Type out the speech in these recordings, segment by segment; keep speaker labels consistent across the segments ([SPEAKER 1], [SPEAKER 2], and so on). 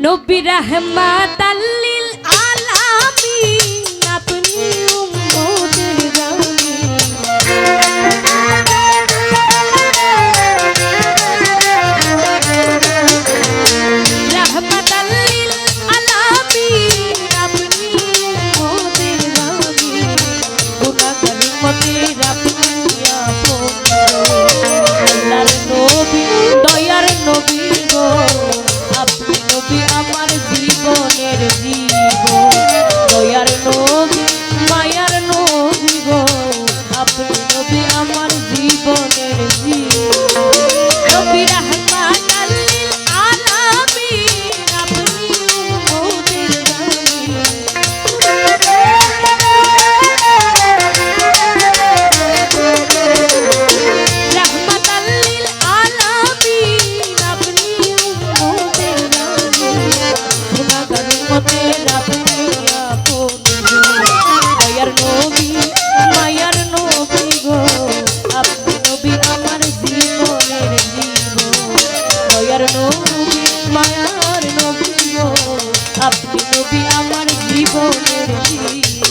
[SPEAKER 1] নবী রাহমাতাল লিল আলামিন আপনি উম্মতের জামিন রাহমাতাল লিল আলামিন আপনি উম্মতের জামিন গুনাহগার উম্মতের আপনি আপন আল্লাহর নবী দয়ার নবী গো আপনি নবী আমার জীবনের জীবন দয়ার নবী মায়ার নবী গো আপনি নবী আমার জীবনের জীবন নবী রাহমাতাল লিল আলামিন আপনি উম্মতের জামিন রাহমাতাল লিল আলামিন আপনি উম্মতের জামিন গুনাহগার উম্মতের আপনি আপন দয়ার নবী মায়ার নবী গো আপনি নবী আমার জীবনের জীবন দয়ার নবী মায়ার নবী গো আপনি নবী আমার জীবনের জীবন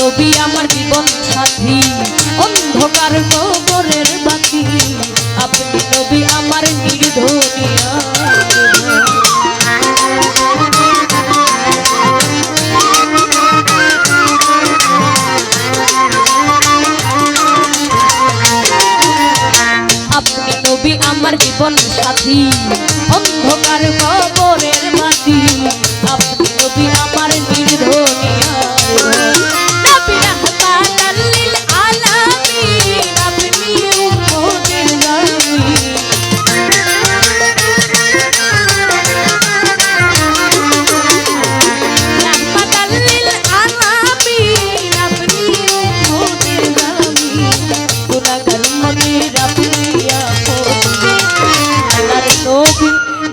[SPEAKER 1] নবী আমার জীবন সাথী অন্ধকার কবরের বাতি আপনি নবী আমার নির্ধনিয়া আপনি নবী আমার জীবন সাথী অন্ধকার কবরের বাতি আপনি নবী আমার নির্ধনিয়া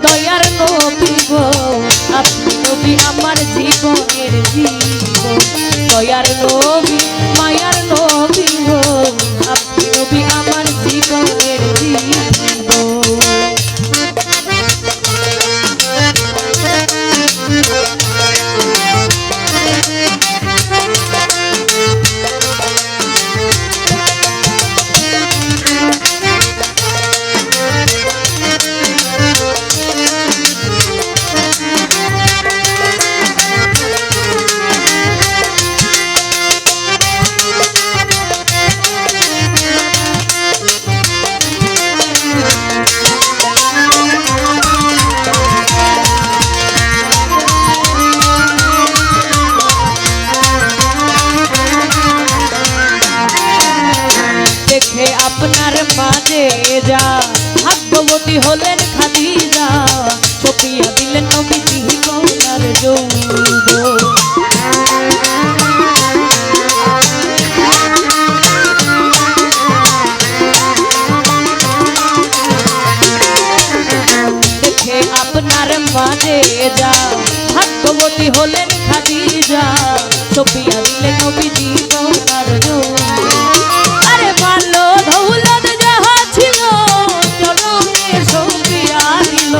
[SPEAKER 1] দয়ার নবী গো আপনি নবী আমার জীবনের জীবন দয়ার নবী মায়ার নবী গো আপনি নবী আমার জীবনের জীবন দেখে আপনার মাঝে যা ভাগ্যবতী হলেন খাদিজা ছপিয়া দিলেন নবীজি কওনার যৌবন দেখে আপনার মাঝে যা ভাগ্যবতী হলেন খাদিজা ছপিয়া দিলেন নবীজি কওনার যৌবন আরে ভালো দৌলত যাহা ছিল চরণে সপিয়া দিল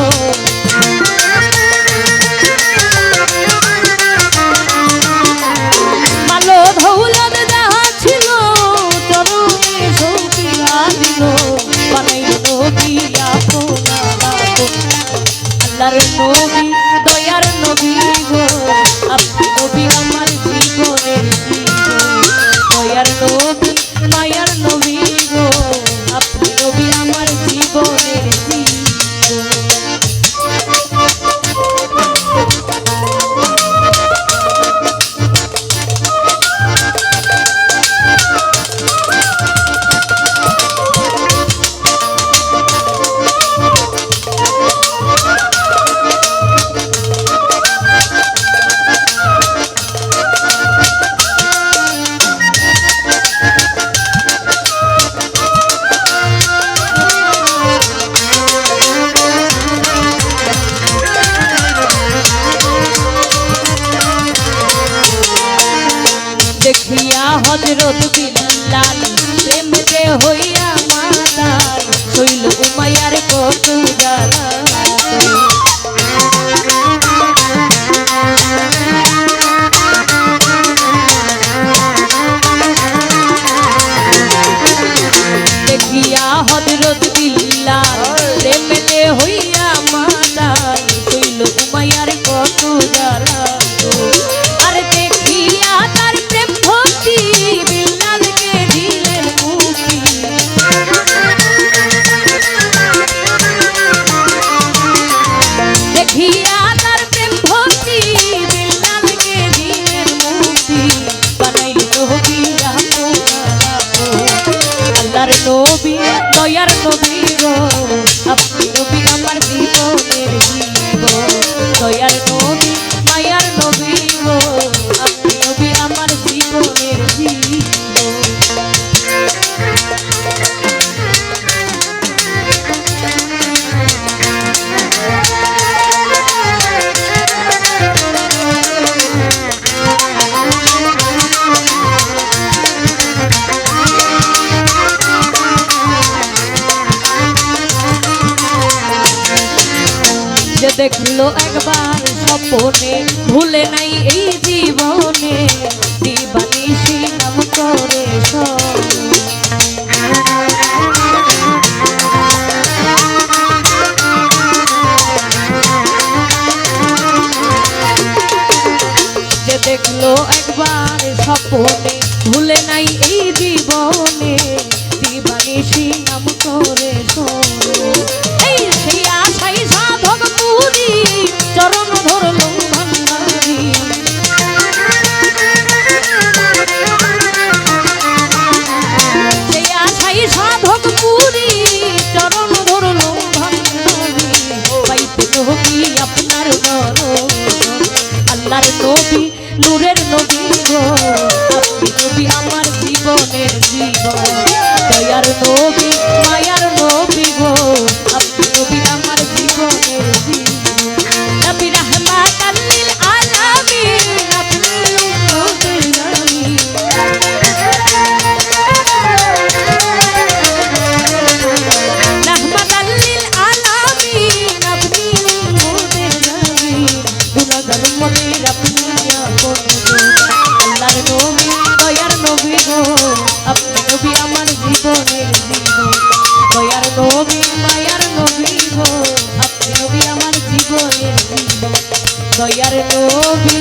[SPEAKER 1] ভালো দৌলত যাহা ছিল চরণে সপিয়া দিল বানাইল নবী আল্লাহর নবী দয়ার নবী গো আপনি নবী আমার জীবনের জীবন দেখিয়া হযরত বিল্লাল প্রেমে হইয়া মাতাল হইল উমাইয়ার কত জ্বালা দেখিয়া হযরত বিল্লাল প্রেমে হইয়া মাতাল হইল উমাইয়ার কত জ্বালা আর দেখিয়া তার প্রেম ভক্তি বিল্লালকে দিলেন মুক্তি দেখিয়া তার প্রেম ভক্তি বিল্লালকে দিলেন মুক্তি বানাইল নবী আল্লাহর নবী দয়ার নবী গো আপনি নবী আমার জীবনের জীবন দয়ার নবী মায়ার নবী গো আপনি নবী আমার জীবনের জীবন যে দেখলো একবার স্বপ্নে ভুলে নাই এই জীবনে দিবানিশি নাম করে যে দেখলো একবার স্বপ্নে ভুলে নাই এই জীবনে দিবানিশি নাম করে এই সেই আশাই সাধক পুরী চরণ ধরল ভান্ডারী সেই আশাই সাধক পুরী চরণ ধরল ভান্ডারী পাইতে নবী আপনার দরশন আল্লাহর নবী নূরের নবী গো আপনি নবী আমার জীবনের জীবন দয়ার নবী মায়ার নবী গো আপনি নবী আমার জীবনের জীবন নবী রাহমাতাল লিল আলামিন আপনি উম্মতের নবী রাহমাতাল লিল আলামিন আপনি উম্মতের নবী গুনাহগার উম্মতের আপনি আপন আল্লাহর নবী দয়ার নবী গো আপনি নবী আমার জীবনের জীবন দয়ার নবী মায়ার নবী গো আপনি নবী আমার জীবনের জীবন দয়ার নবী